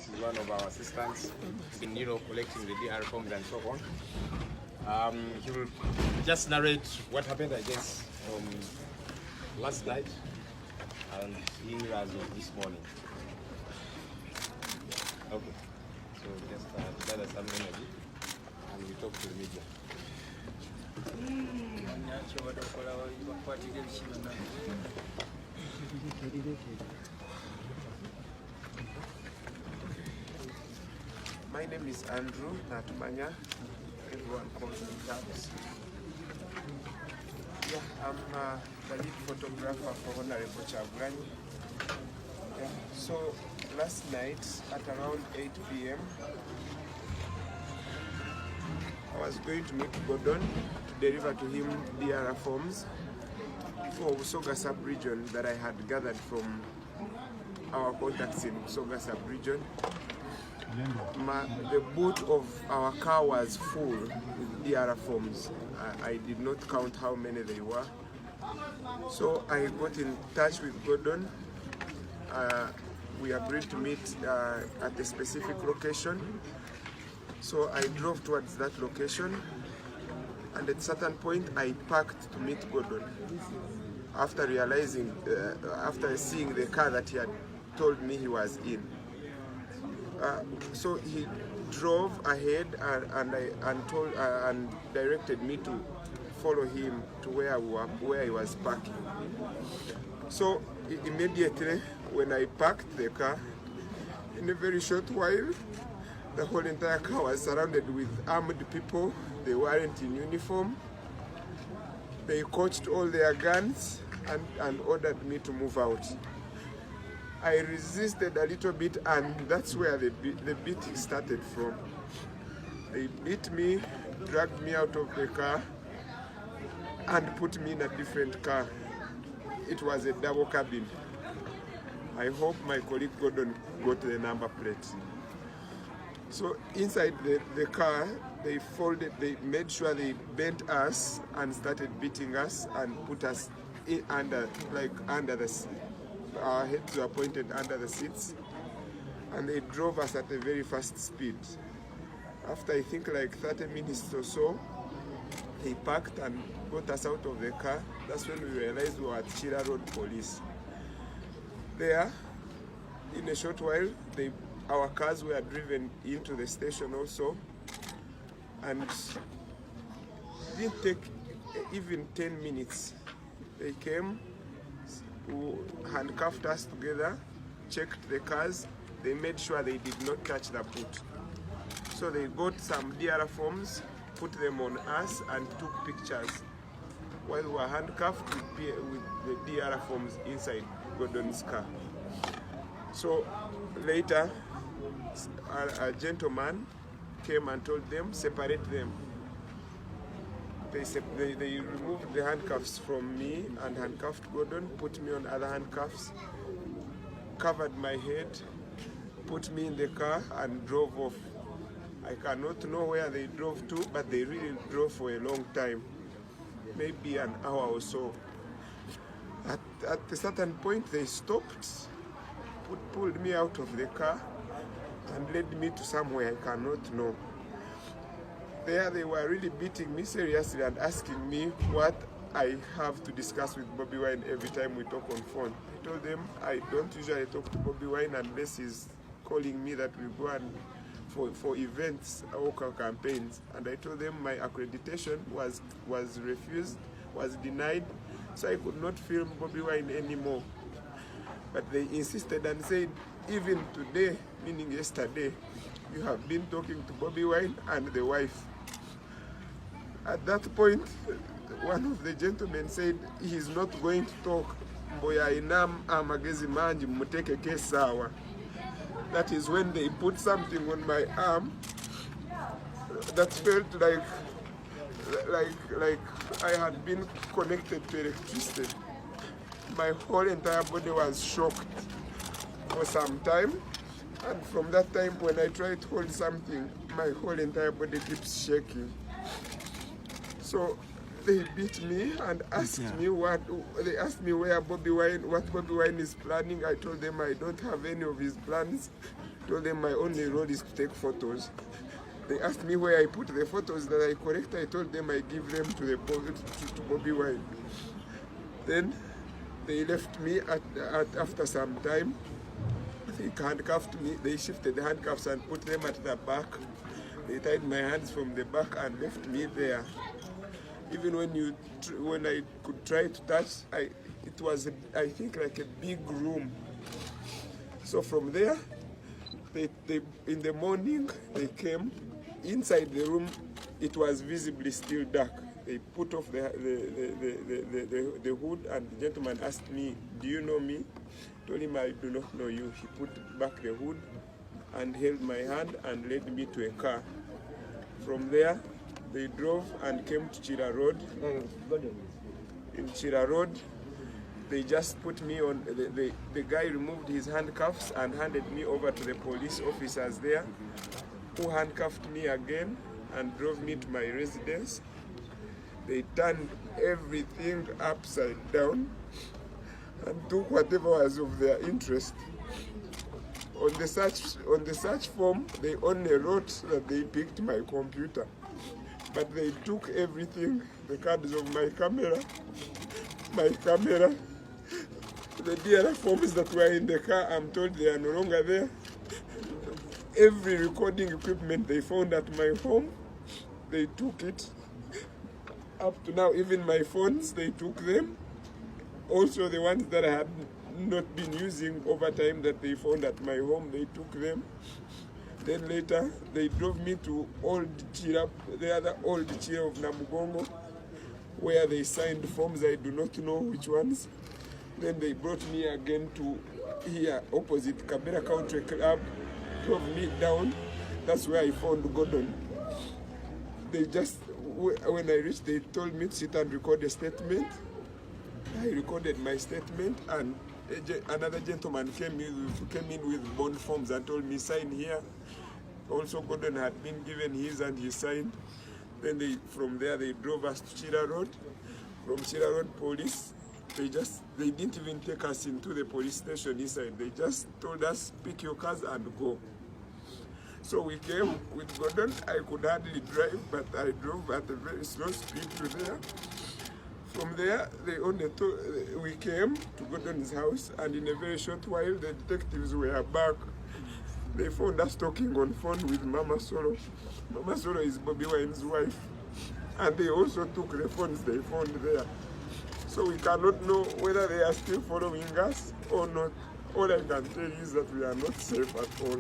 This is one of our assistants in, collecting the DR forms and so on. He will just narrate what happened, I guess, last night and here as of this morning. Okay. So just gather some energy and we talk to the media. My name is Andrew Natumanya. Everyone calls me Tabz. Yeah, I'm the lead photographer for Honorable Chagulanyi. Yeah, so last night at around 8 p.m. I was going to meet Gordon to deliver to him DR forms for Usoga sub-region that I had gathered from our contacts in Usoga sub-region. The boot of our car was full with DR forms. I did not count how many they were. So I got in touch with Gordon. We agreed to meet at a specific location. So I drove towards that location, and at a certain point I parked to meet Gordon. After realizing, after seeing the car that he had told me he was in. So he drove ahead and directed me to follow him to where he was parking. So immediately when I parked the car, in a very short while, the whole entire car was surrounded with armed people. They weren't in uniform. They cocked all their guns and ordered me to move out. I resisted a little bit, and that's where the beating started from. They beat me, dragged me out of the car, and put me in a different car. It was a double cabin. I hope my colleague Gordon got the number plate. So inside the car, they made sure they bent us and started beating us and put us under the seat. Our heads were pointed under the seats, and they drove us at a very fast speed. After I think like 30 minutes or so, they parked and got us out of the car. That's when we realized we were at Chira Road Police. There, in a short while, our cars were driven into the station also, and it didn't take even 10 minutes. They came, who handcuffed us together, checked the cars. They made sure they did not touch the boot. So they got some DR forms, put them on us, and took pictures while we were handcuffed with the DR forms inside Gordon's car. So later, a gentleman came and told them, separate them. They removed the handcuffs from me and handcuffed Gordon, put me on other handcuffs, covered my head, put me in the car and drove off. I cannot know where they drove to, but they really drove for a long time, maybe an hour or so. At a certain point they stopped, pulled me out of the car and led me to somewhere I cannot know. There they were really beating me seriously and asking me what I have to discuss with Bobi Wine every time we talk on phone. I told them I don't usually talk to Bobi Wine unless he's calling me that we go and for events or campaigns. And I told them my accreditation was refused, was denied, so I could not film Bobi Wine anymore. But they insisted and said, even today, meaning yesterday, you have been talking to Bobi Wine and the wife. At that point, one of the gentlemen said he's not going to talk. That is when they put something on my arm that felt like I had been connected to electricity. My whole entire body was shocked for some time, and from that time when I try to hold something, my whole entire body keeps shaking. So they beat me and asked me what Bobi Wine is planning. I told them I don't have any of his plans. Told them my only role is to take photos. They asked me where I put the photos that I collect. I told them I give them to to Bobby Wine. Then they left me after some time. They handcuffed me. They shifted the handcuffs and put them at the back. They tied my hands from the back and left me there. Even when I could try to touch, it was I think like a big room. So from there, they in the morning they came. Inside the room, it was visibly still dark. They put off the hood, and the gentleman asked me, "Do you know me?" I told him, "I do not know you." He put back the hood and held my hand and led me to a car. From there, they drove and came to Chira Road. In Chira Road, they just put me on, the guy removed his handcuffs and handed me over to the police officers there, who handcuffed me again and drove me to my residence. They turned everything upside down and took whatever was of their interest. On the search form, they only wrote that they picked my computer, but they took everything, the cards of my camera, the DRF forms that were in the car. I'm told they are no longer there. Every recording equipment they found at my home, they took it. Up to now, even my phones, they took them. Also the ones that I had not been using over time that they found at my home, they took them. Then later, they drove me to Old Chira, the other Old Chira of Namugongo, where they signed forms. I do not know which ones. Then they brought me again to here, opposite Kabera Country Club, drove me down. That's where I found Gordon. They just, when I reached, they told me to sit and record a statement. I recorded my statement, and another gentleman came in with bond forms and told me, sign here. Also, Gordon had been given his and he signed. Then from there they drove us to Chira Road. From Chira Road police, they didn't even take us into the police station inside. They just told us, pick your cars and go. So we came with Gordon. I could hardly drive, but I drove at a very slow speed to there. From there, we came to Gordon's house, and in a very short while, the detectives were back. They found us talking on phone with Mama Solo. Mama Solo is Bobby Wine's wife. And they also took the phones they found there. So we cannot know whether they are still following us or not. All I can tell you is that we are not safe at all.